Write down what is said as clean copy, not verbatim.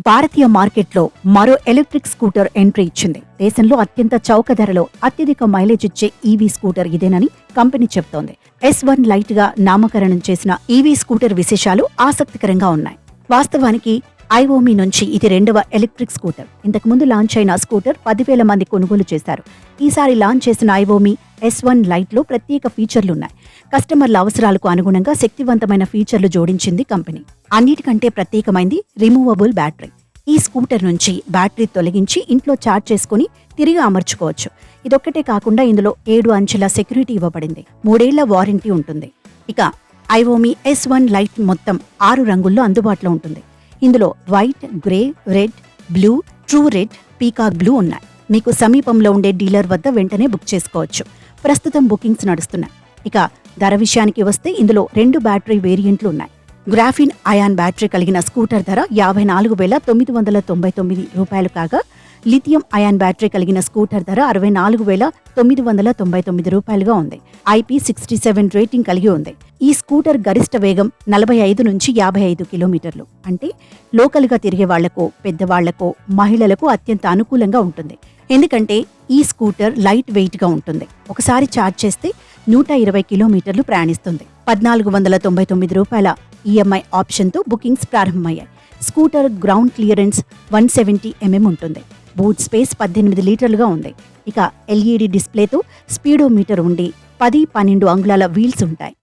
భారతీయ మార్కెట్లో మరో electric scooter entry ఇచ్చింది. దేశంలో అత్యంత చౌక ధరలో అత్యధిక మైలేజ్ ఇచ్చే ఈవీ స్కూటర్ ఇదేనని కంపెనీ చెబుతోంది. S1 లైట్ గా నామకరణం చేసిన ఈవీ స్కూటర్ విశేషాలు ఆసక్తికరంగా ఉన్నాయి. వాస్తవానికి ఐఓమి నుంచి ఇది రెండవ ఎలక్ట్రిక్ స్కూటర్. ఇంతకుముందు లాంచ్ అయిన స్కూటర్ 10,000 మంది కొనుగోలు చేశారు. ఈసారి లాంచ్ చేసిన ఐఓమి S1 లైట్ లో ప్రత్యేక ఫీచర్లున్నాయి. కస్టమర్ల అవసరాలకు అనుగుణంగా శక్తివంతమైన ఫీచర్లు జోడించింది కంపెనీ. అన్నిటికంటే ప్రత్యేకమైంది రిమూవబుల్ బ్యాటరీ. ఈ స్కూటర్ నుంచి బ్యాటరీ తొలగించి ఇంట్లో ఛార్జ్ చేసుకుని తిరిగి అమర్చుకోవచ్చు. ఇదొక్కటే కాకుండా ఇందులో 7 అంచెల సెక్యూరిటీ ఇవ్వబడింది. 3 ఏళ్ల వారంటీ ఉంటుంది. ఇక ఐఓమి S1 లైట్ మొత్తం 6 రంగుల్లో అందుబాటులో ఉంటుంది. ఇందులో white, grey, red, blue, true red, peacock blue ఉన్నాయి. మీకు సమీపంలో ఉండే డీలర్ వద్ద వెంటనే బుక్ చేసుకోవచ్చు. ప్రస్తుతం బుకింగ్స్ నడుస్తున్నాయి. ఇక ధర విషయానికి వస్తే ఇందులో 2 బ్యాటరీ వేరియంట్లు ఉన్నాయి. గ్రాఫిన్ అయాన్ బ్యాటరీ కలిగిన స్కూటర్ ధర 54,999 రూపాయలు కాగా, లిథియం అయాన్ బ్యాటరీ కలిగిన స్కూటర్ ధర 64,999 రూపాయలుగా ఉంది. IP67 రేటింగ్ కలిగి ఉంది. ఈ స్కూటర్ గరిష్ట వేగం 45 నుంచి 55 కిలోమీటర్లు. అంటే లోకల్గా తిరిగే వాళ్లకు, పెద్దవాళ్లకు, మహిళలకు అత్యంత అనుకూలంగా ఉంటుంది. ఎందుకంటే ఈ స్కూటర్ లైట్ వెయిట్ గా ఉంటుంది. ఒకసారి ఛార్జ్ చేస్తే 120 కిలోమీటర్లు ప్రయాణిస్తుంది. 1,499 రూపాయల ఈఎంఐ ఆప్షన్తో బుకింగ్స్ ప్రారంభమయ్యాయి. స్కూటర్ గ్రౌండ్ క్లియరెన్స్ 170 mm ఉంటుంది. బూట్ స్పేస్ 18 లీటర్లుగా ఉంది. ఇక LED డిస్ప్లేతో స్పీడోమీటర్ ఉండి 10-12 అంగుళాల వీల్స్ ఉంటాయి.